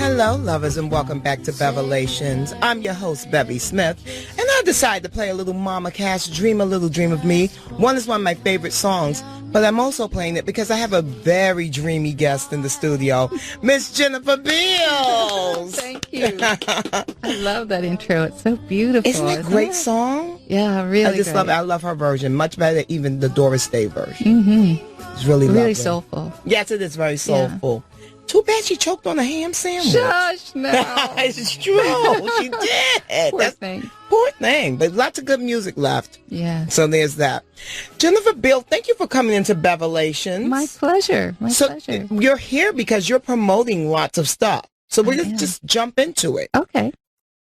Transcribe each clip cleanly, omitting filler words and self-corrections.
Hello, lovers, and welcome back to Bevelations. I'm your host, Bevy Smith, and I decided to play a little Mama Cass, Dream a Little Dream of Me. One is one of my favorite songs, but I'm also playing it because I have a very dreamy guest in the studio, Miss Jennifer Beals. Thank you. I love that intro. It's so beautiful. Isn't it a great song? Yeah, really I just great. love it. I love her version, much better even the Doris Day version. Mm-hmm. It's really lovely. Really soulful. Yes, it is very soulful. Yeah. Too bad she choked on a ham sandwich. Shush, no. It's true. She did. Poor thing. Poor thing. But lots of good music left. Yeah. So there's that. Jennifer Beals, thank you for coming into Bevelations. My pleasure. My pleasure. You're here because you're promoting lots of stuff. So we're going to just jump into it. Okay.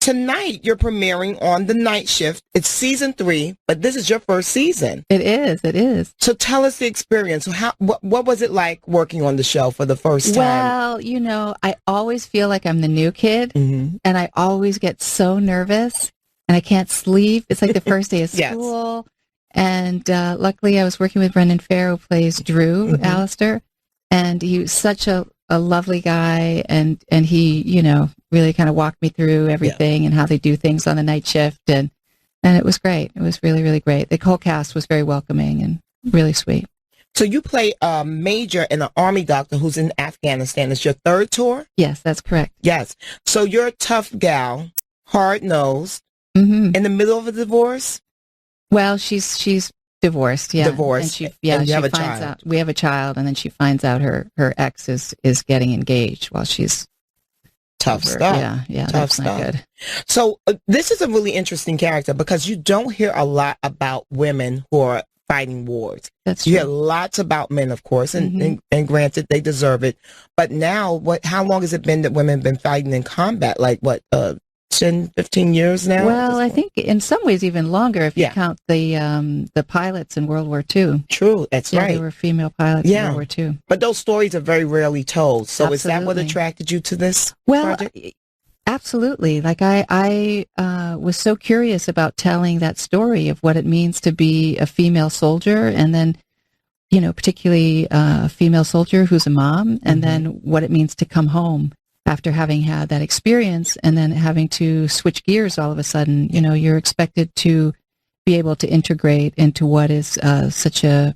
Tonight, you're premiering on The Night Shift. It's season 3, but this is your first season. It is. It is. So tell us the experience. What was it like working on the show for the first time? Well, you know, I always feel like I'm the new kid, and I always get so nervous, and I can't sleep. It's like the first day of school. And luckily, I was working with Brendan Fair, who plays Drew, Alistair, and he was such a lovely guy, and he, you know, really kind of walked me through everything and how they do things on the night shift, and it was great. It was really, really great. The whole cast was very welcoming and really sweet. So you play a major and an army doctor who's in Afghanistan. It's your third tour? Yes, that's correct. Yes. So you're a tough gal, hard-nosed, in the middle of a divorce? Well, she's divorced, Divorced. And she have a finds child. out we have a child, and then she finds out her ex is getting engaged while she's tough over. stuff. Yeah, tough that's stuff. not good. So this is a really interesting character because you don't hear a lot about women who are fighting wars. That's you true. hear lots about men, of course, and granted, they deserve it. But now, how long has it been that women have been fighting in combat? Like, 10, 15 years now? Well, I think in some ways even longer if you count the pilots in World War II. True, that's right. There were female pilots in World War II. But those stories are very rarely told. So is that what Absolutely. attracted you to this project? Absolutely. Like I was so curious about telling that story of what it means to be a female soldier, and then, you know, particularly a female soldier who's a mom, and then what it means to come home after having had that experience and then having to switch gears all of a sudden. You know, you're expected to be able to integrate into what is such a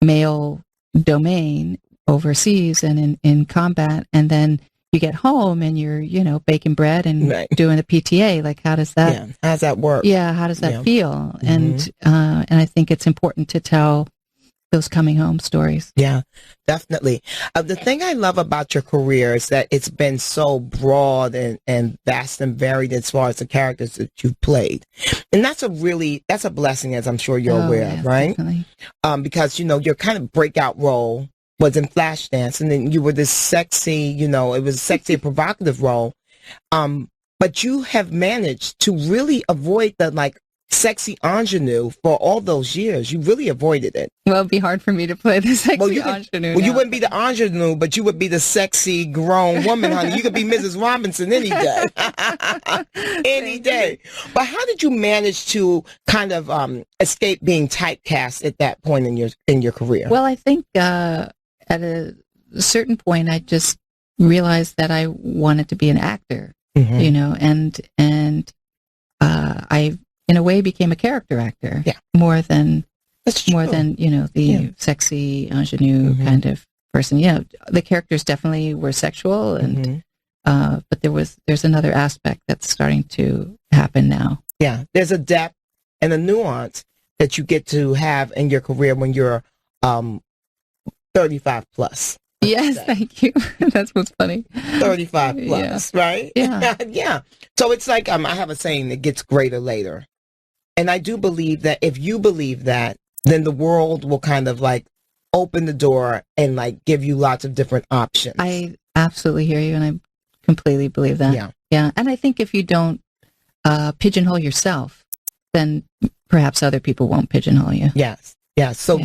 male domain overseas and in combat, and then you get home and you're, you know, baking bread and doing the PTA. Like, how does that? Yeah. How does that work? Yeah, how does that feel? And I think it's important to tell those coming home stories. Yeah, definitely. The thing I love about your career is that it's been so broad and vast and varied as far as the characters that you've played. And that's a blessing, as I'm sure you're aware of, right? Definitely. Because, you know, your kind of breakout role was in Flashdance, and then you were this sexy, you know, it was a sexy, provocative role. But you have managed to really avoid the, like, sexy ingenue for all those years. You really avoided it. Well, it'd be hard for me to play the sexy ingenue. Well, you wouldn't be the ingenue, but you would be the sexy grown woman, honey. You could be Mrs. Robinson any day. Any day. But how did you manage to kind of escape being typecast at that point in your career? Well, I think at a certain point, I just realized that I wanted to be an actor, you know, and I, in a way, became a character actor more than you know, the sexy ingenue kind of person. Yeah, the characters definitely were sexual, and but there's another aspect that's starting to happen now. Yeah, there's a depth and a nuance that you get to have in your career when you're 35 plus. Yes, thank you. That's what's funny. 35 plus, right? Yeah. Yeah. So it's like, I have a saying, it gets greater later. And I do believe that if you believe that, then the world will kind of like open the door and like give you lots of different options. I absolutely hear you, and I completely believe that. Yeah. And I think if you don't pigeonhole yourself, then perhaps other people won't pigeonhole you. Yes. So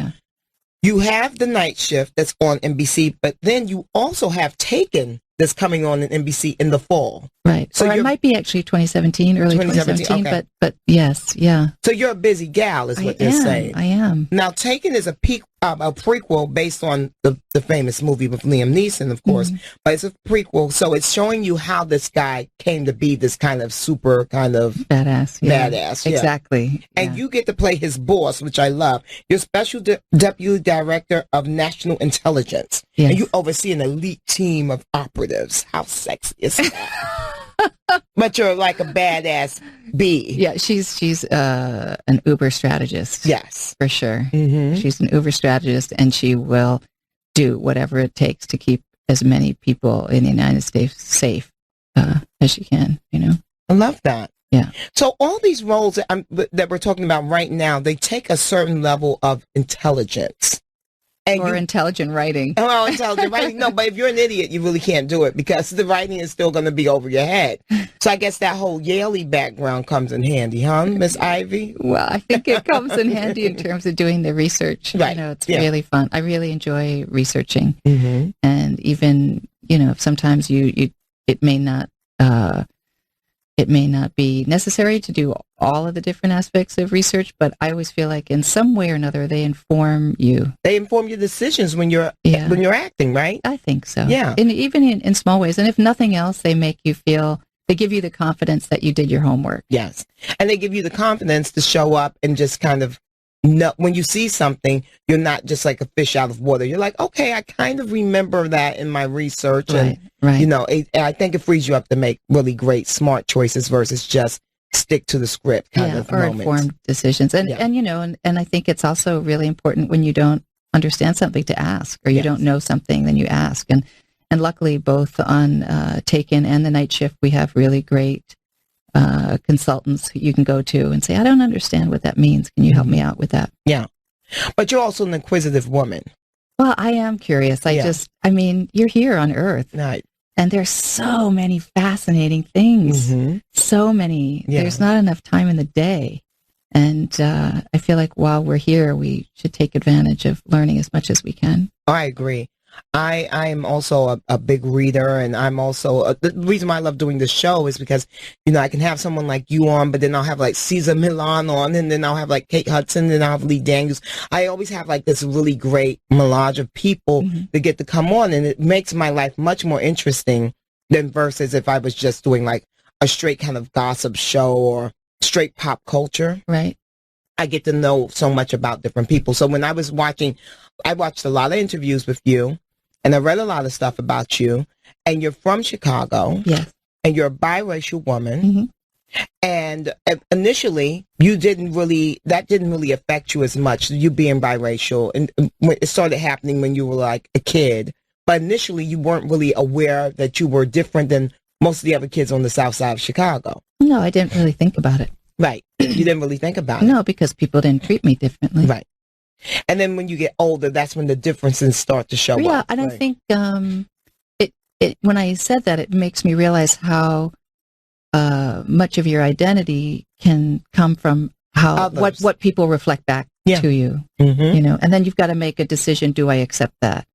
you have The Night Shift that's on NBC, but then you also have Taken that's coming on in NBC in the fall. Right. So it might be actually 2017, early 2017, okay. but yes, yeah. So you're a busy gal, is what they're saying. I am. Now, Taken is a prequel based on the famous movie with Liam Neeson, of course, but it's a prequel, so it's showing you how this guy came to be this kind of super kind of badass. Badass, yeah. Exactly. And you get to play his boss, which I love. You're Special Deputy Director of National Intelligence, and you oversee an elite team of operatives. How sexy is that? But you're like a badass bee. Yeah, she's an Uber strategist. Yes, for sure. Mm-hmm. She's an Uber strategist, and she will do whatever it takes to keep as many people in the United States safe as she can. You know, I love that. Yeah. So all these roles that we're talking about right now, they take a certain level of intelligence. Or intelligent writing. Oh, intelligent writing. No, but if you're an idiot, you really can't do it because the writing is still going to be over your head. So I guess that whole Yale background comes in handy, huh, Miss Ivy? Well, I think it comes in handy in terms of doing the research. Right. You know, it's really fun. I really enjoy researching. Mm-hmm. And even, you know, sometimes it may not be necessary to do all of the different aspects of research, but I always feel like in some way or another they inform you. They inform your decisions when you're acting, right? I think so. Yeah. And even in small ways. And if nothing else, they make you feel, they give you the confidence that you did your homework. Yes. And they give you the confidence to show up and just kind of know when you see something, you're not just like a fish out of water. You're like, okay, I kind of remember that in my research. Right. You know, I think it frees you up to make really great, smart choices versus just stick to the script kind of or moments. Informed decisions. And you know, and I think it's also really important when you don't understand something to ask, or you don't know something, then you ask. And luckily, both on Taken and the Night Shift, we have really great consultants who you can go to and say, I don't understand what that means. Can you help me out with that? Yeah. But you're also an inquisitive woman. Well, I am curious. I mean, you're here on Earth. Right. And there's so many fascinating things. Mm-hmm. So many. Yeah. There's not enough time in the day. And I feel like while we're here, we should take advantage of learning as much as we can. I agree. I am also a big reader, and I'm also the reason why I love doing this show is because, you know, I can have someone like you on, but then I'll have like Cesar Millan on, and then I'll have like Kate Hudson, and I'll have Lee Daniels. I always have like this really great melange of people that get to come on, and it makes my life much more interesting than versus if I was just doing like a straight kind of gossip show or straight pop culture. Right. I get to know so much about different people. So when I was watching, I watched a lot of interviews with you, and I read a lot of stuff about you, and you're from Chicago. Yes. And you're a biracial woman. And initially, that didn't really affect you as much, you being biracial. And it started happening when you were like a kid. But initially, you weren't really aware that you were different than most of the other kids on the south side of Chicago. No, I didn't really think about it. Right. You didn't really think about it. No, because people didn't treat me differently. Right. And then when you get older, that's when the differences start to show up. Yeah, and right. I think when I said that, it makes me realize how much of your identity can come from how what people reflect back to you. You know, and then you've got to make a decision: do I accept that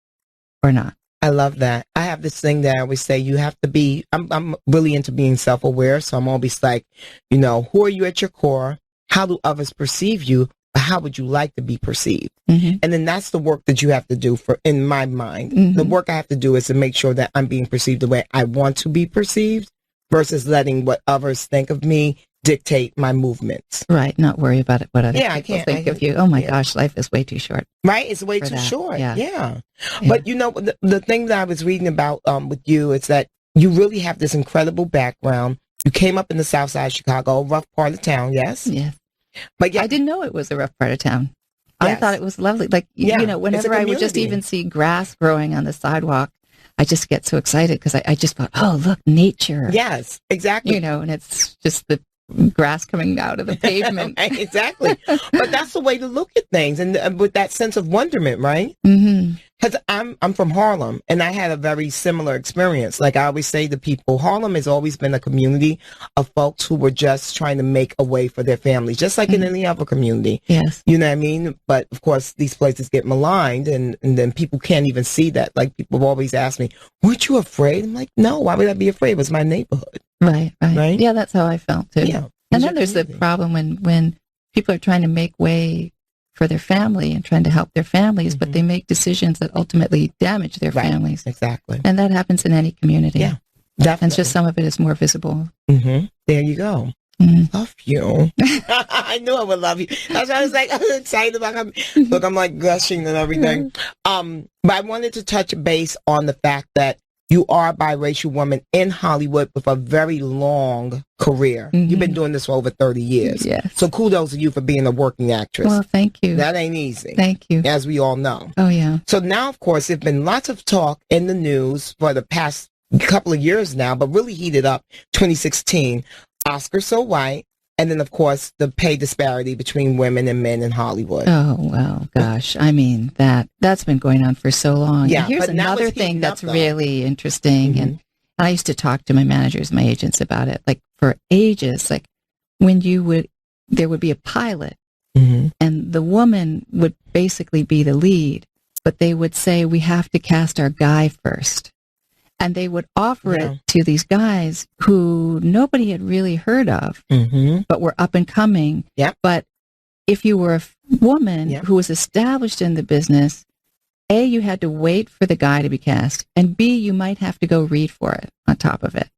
or not? I love that. I have this thing that I always say, you have to be, I'm really into being self-aware. So I'm always like, you know, who are you at your core? How do others perceive you? How would you like to be perceived? And then that's the work that you have to do in my mind. The work I have to do is to make sure that I'm being perceived the way I want to be perceived versus letting what others think of me dictate my movements. Right. Not worry about it. What other people think of you. Oh my gosh, life is way too short. Right. It's way too short. Yeah. But you know, the thing that I was reading about with you is that you really have this incredible background. You came up in the south side of Chicago, a rough part of town. Yes. Yes. But I didn't know it was a rough part of town. I thought it was lovely. Like, you know, whenever I would just even see grass growing on the sidewalk, I just get so excited because I just thought, oh, look, nature. Yes, exactly. You know, and it's just the grass coming out of the pavement. Exactly. But that's the way to look at things, and with that sense of wonderment, right? Because I'm from Harlem, and I had a very similar experience. Like I always say to people, Harlem has always been a community of folks who were just trying to make a way for their families, just like in any other community. Yes. You know what I mean? But of course, these places get maligned, and then people can't even see that. Like people have always asked me, weren't you afraid? I'm like, no, why would I be afraid? It was my neighborhood. Right. Yeah, that's how I felt too. Yeah. And then there's the problem when people are trying to make way for their family and trying to help their families, but they make decisions that ultimately damage their families. Exactly. And that happens in any community. Yeah, definitely. And it's just some of it is more visible. There you go. Love you. I knew I would love you. That's why I was like excited about him. Look, I'm like gushing and everything. But I wanted to touch base on the fact that you are a biracial woman in Hollywood with a very long career. You've been doing this for over 30 years. Yes. So kudos to you for being a working actress. Well, thank you. That ain't easy. Thank you. As we all know. Oh, yeah. So now, of course, there's been lots of talk in the news for the past couple of years now, but really heated up 2016. Oscar So White. And then, of course, the pay disparity between women and men in Hollywood. Oh, well, gosh. I mean, that's been going on for so long. Yeah, and here's but now another it's thing heating that's up, though. really interesting. And I used to talk to my managers, my agents about it. Like for ages, like when there would be a pilot and the woman would basically be the lead, but they would say, we have to cast our guy first. And they would offer it to these guys who nobody had really heard of, but were up and coming. Yep. But if you were a woman who was established in the business, A, you had to wait for the guy to be cast, and B, you might have to go read for it on top of it.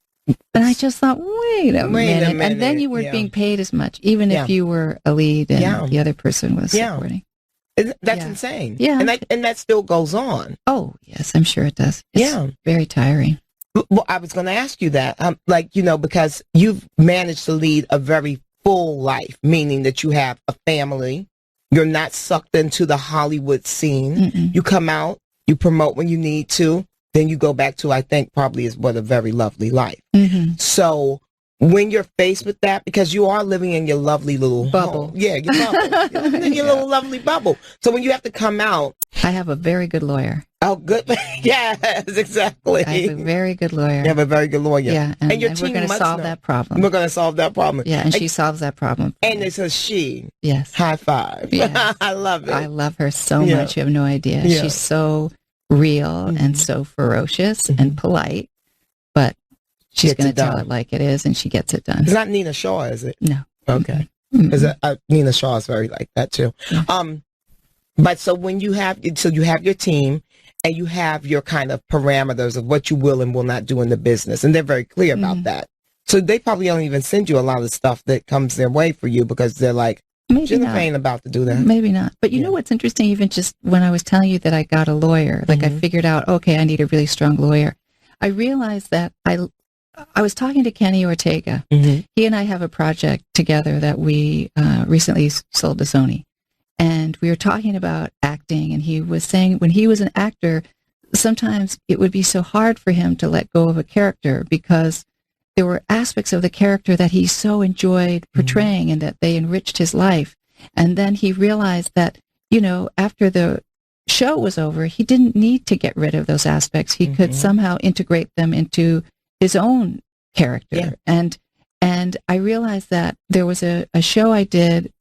And I just thought, wait a minute. And then you weren't being paid as much, even if you were a lead and the other person was supporting. That's insane. Yeah. And that still goes on. Oh, yes, I'm sure it does. It's very tiring. Well, I was going to ask you that, because you've managed to lead a very full life, meaning that you have a family. You're not sucked into the Hollywood scene. You come out, you promote when you need to, then you go back to, I think, probably is what a very lovely life. So when you're faced with that, because you are living in your lovely little bubble. Home. Yeah, your bubble. You're living in your little lovely bubble. So when you have to come out. I have a very good lawyer. Oh, good. Yes, exactly. I have a very good lawyer. You have a very good lawyer. Yeah, and your team we're going to solve that problem. We're going to solve that problem. Yeah, and she solves that problem. And it's a she. Yes. High five. Yes. I love it. I love her so much. You have no idea. Yeah. She's so real and so ferocious and polite, but she's going to tell it like it is, and she gets it done. It's not Nina Shaw, is it? No. Okay. Because Nina Shaw is very like that too. But so when you have your team and you have your kind of parameters of what you will and will not do in the business, and they're very clear about that. So they probably don't even send you a lot of stuff that comes their way for you because they're like, Jennifer ain't about to do that. Maybe not. But you know what's interesting? Even just when I was telling you that I got a lawyer, like I figured out, okay, I need a really strong lawyer. I realized that I was talking to Kenny Ortega. He and I have a project together that we recently sold to Sony. And we were talking about acting, and he was saying when he was an actor, sometimes it would be so hard for him to let go of a character because there were aspects of the character that he so enjoyed portraying and that they enriched his life. And then he realized that, after the show was over, he didn't need to get rid of those aspects. He could somehow integrate them into his own character. And I realized that there was a show I did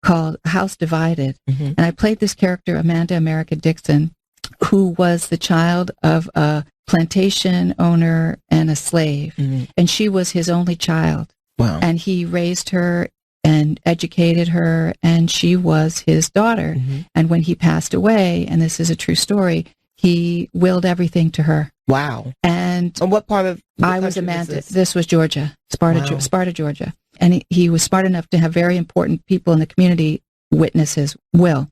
called House Divided. And I played this character, Amanda America Dixon, who was the child of a plantation owner and a slave. And she was his only child. Wow. And he raised her and educated her, and she was his daughter. And when he passed away, and this is a true story, he willed everything to her. Wow. And what part of I was Amanda. This was Georgia, Sparta, Georgia. And he was smart enough to have very important people in the community witness his will.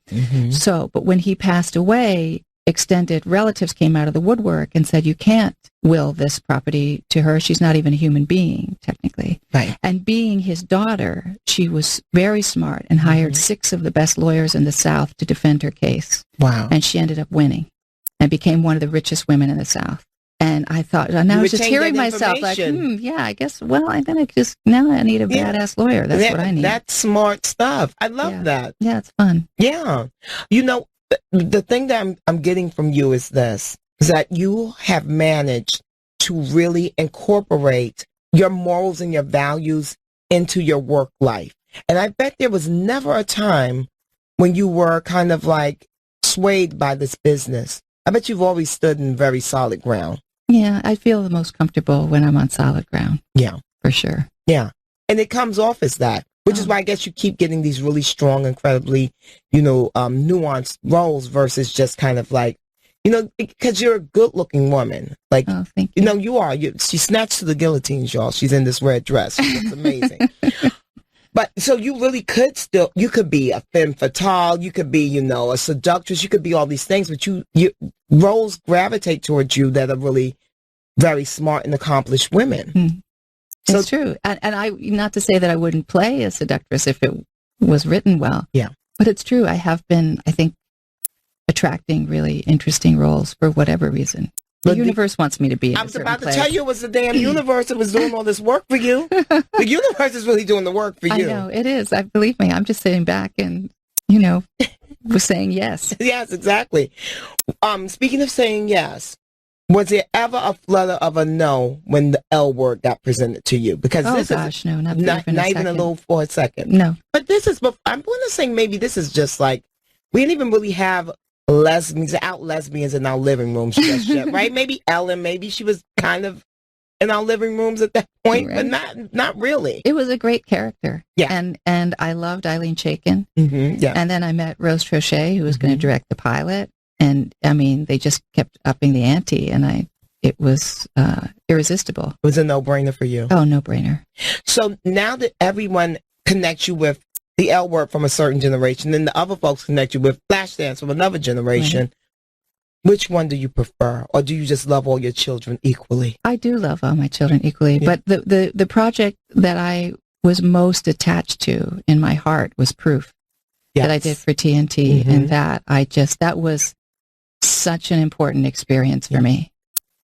So, but when he passed away, extended relatives came out of the woodwork and said, you can't will this property to her. She's not even a human being, technically. Right. And being his daughter, she was very smart and hired 6 of the best lawyers in the South to defend her case. Wow. And she ended up winning and became one of the richest women in the South. And I thought, and I was just hearing myself like, I guess, now I need a badass lawyer. That's what I need. That's smart stuff. I love that. Yeah, it's fun. Yeah. the thing that I'm getting from you is this, is that you have managed to really incorporate your morals and your values into your work life. And I bet there was never a time when you were kind of like swayed by this business. I bet you've always stood in very solid ground. Yeah, I feel the most comfortable when I'm on solid ground. Yeah. For sure. Yeah. And it comes off as that, which is why I guess you keep getting these really strong, incredibly, nuanced roles versus just kind of like, because you're a good-looking woman. Like, thank you. You are. She snatched to the guillotines, y'all. She's in this red dress. She looks amazing. But so you really you could be a femme fatale, you could be, a seductress, you could be all these things, but you roles gravitate towards you that are really very smart and accomplished women. Mm. So, it's true. And I, not to say that I wouldn't play a seductress if it was written well. Yeah. But it's true. I have been, I think, attracting really interesting roles for whatever reason. The universe wants me to be in I was a about to place. tell you it was the damn universe that was doing all this work for you. The universe is really doing the work for you. I know, it is. Believe me, I'm just sitting back and, was saying yes. Yes, exactly. Speaking of saying yes, was there ever a flutter of a no when the L word got presented to you? Because not even a little for a second. No. But I'm going to say maybe this is just like, we didn't even really have lesbians in our living rooms just yet, right? Maybe Ellen, maybe she was kind of in our living rooms at that point, right. But not really. It was a great character. Yeah. And I loved Eileen Chaikin. Mm-hmm, yeah. And then I met Rose Trochet, who was going to direct the pilot. And I mean, they just kept upping the ante, and it was irresistible. It was a no-brainer for you. Oh, no-brainer. So now that everyone connects you with the L word from a certain generation, and the other folks connect you with Flashdance from another generation, right. Which one do you prefer? Or do you just love all your children equally? I do love all my children equally, yeah. But the project that I was most attached to in my heart was Proof, yes. That I did for TNT, mm-hmm. And that was such an important experience for me.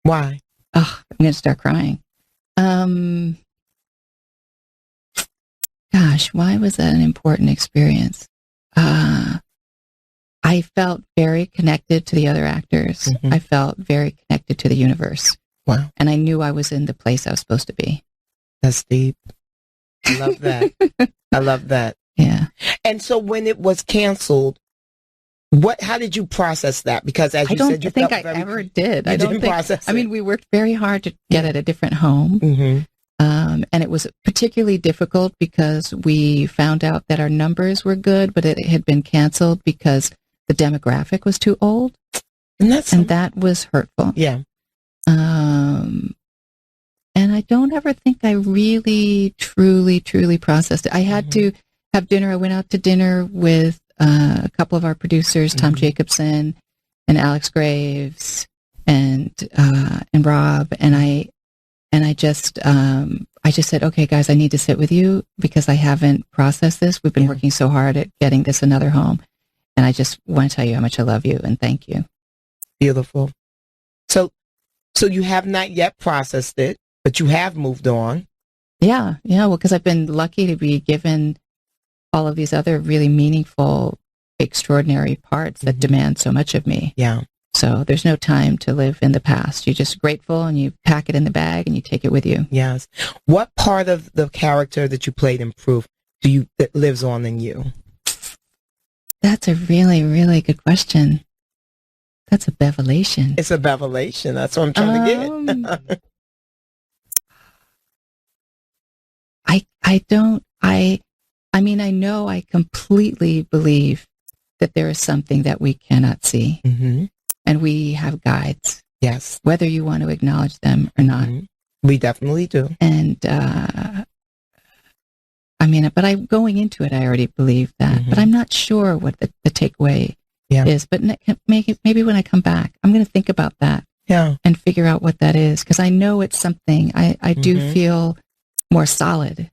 Why? Oh, I'm going to start crying. Gosh, why was that an important experience? I felt very connected to the other actors. Mm-hmm. I felt very connected to the universe. Wow. And I knew I was in the place I was supposed to be. That's deep. I love that. I love that. Yeah. And so when it was canceled, how did you process that? Because as you said, you think I ever did. I don't think. Process it. I mean, we worked very hard to get at a different home. Mm-hmm. And it was particularly difficult because we found out that our numbers were good, but it had been canceled because the demographic was too old. And that was hurtful. Yeah. And I don't ever think I really, truly processed it. I had to have dinner. I went out to dinner with a couple of our producers, Tom Jacobson and Alex Graves and Rob. And I just said, okay, guys, I need to sit with you because I haven't processed this. We've been working so hard at getting this another home. And I just want to tell you how much I love you and thank you. Beautiful. So you have not yet processed it, but you have moved on. Yeah. Well, because I've been lucky to be given all of these other really meaningful, extraordinary parts that demand so much of me. Yeah. So there's no time to live in the past. You're just grateful and you pack it in the bag and you take it with you. Yes. What part of the character that you played in Proof that lives on in you? That's a really, really good question. That's a bevelation. It's a bevelation. That's what I'm trying to get. I know I completely believe that there is something that we cannot see. Mm-hmm. And we have guides. Yes. Whether you want to acknowledge them or not. Mm-hmm. We definitely do. And, but going into it, I already believe that. Mm-hmm. But I'm not sure what the takeaway is. But maybe when I come back, I'm going to think about that. Yeah. And figure out what that is. Because I know it's something. I do feel more solid.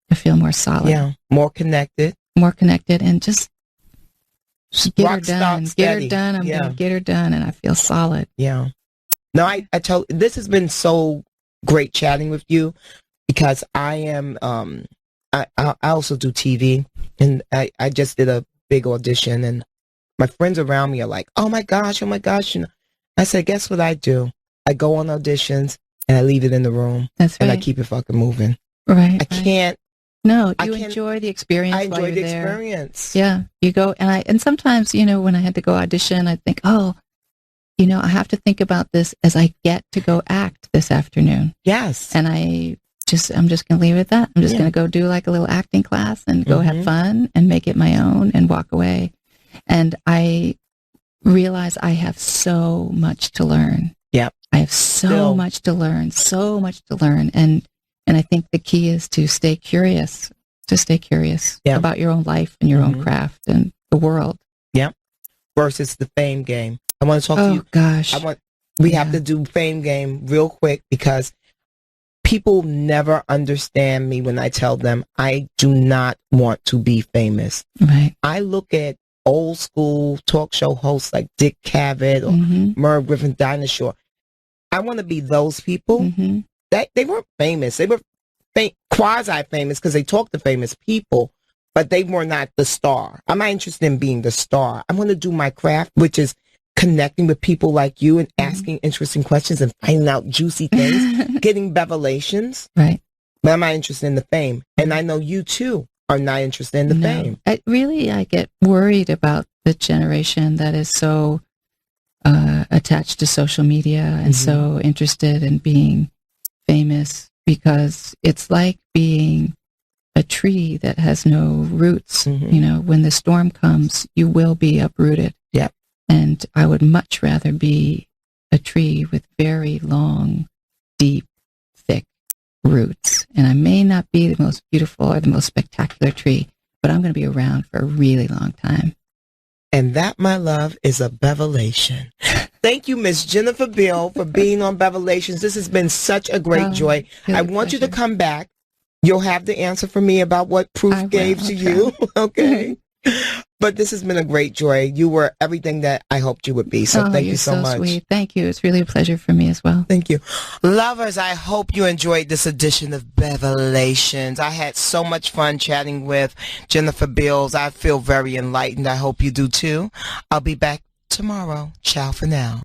I feel more solid. Yeah. More connected. And just get her done. Get her done. I'm going to get her done. And I feel solid. Yeah. No, I this has been so great chatting with you because I am, I also do TV and I just did a big audition and My friends around me are like, oh my gosh. I said, guess what I do? I go on auditions and I leave it in the room. That's right. And I keep it fucking moving. Right. I can't. No, you enjoy the experience. I enjoy the there. experience. Yeah, you go, and sometimes, when I had to go audition, I think, I have to think about this as I get to go act this afternoon. Yes. And I'm just going to leave it at that. I'm just going to go do like a little acting class and go have fun and make it my own and walk away. And I realize I have so much to learn. Yep. I have so much to learn. And I think the key is to stay curious, about your own life and your own craft and the world. Yeah. Versus the fame game. I want to talk to you. Oh, gosh. We have to do fame game real quick because people never understand me when I tell them I do not want to be famous. Right. I look at old school talk show hosts like Dick Cavett or Merv Griffin Dinosaur. I want to be those people. They weren't famous. They were quasi-famous because they talked to famous people, but they were not the star. I'm not interested in being the star. I want to do my craft, which is connecting with people like you and asking interesting questions and finding out juicy things, getting Bevelations. Right. But I'm not interested in the fame. And I know you, too, are not interested in the fame. I get worried about the generation that is so attached to social media and so interested in being famous, because it's like being a tree that has no roots. When the storm comes, you will be uprooted. Yep. And I would much rather be a tree with very long, deep, thick roots. And I may not be the most beautiful or the most spectacular tree, but I'm going to be around for a really long time. And that, my love, is a Bevelation. Thank you, Miss Jennifer Beals, for being on Bevelations. This has been such a great joy. I want you to come back. You'll have the answer for me about what Proof gave to you. Okay. But this has been a great joy. You were everything that I hoped you would be. So thank you so much. Sweet. Thank you. It's really a pleasure for me as well. Thank you. Lovers, I hope you enjoyed this edition of Bevelations. I had so much fun chatting with Jennifer Beals. I feel very enlightened. I hope you do too. I'll be back tomorrow. Ciao for now.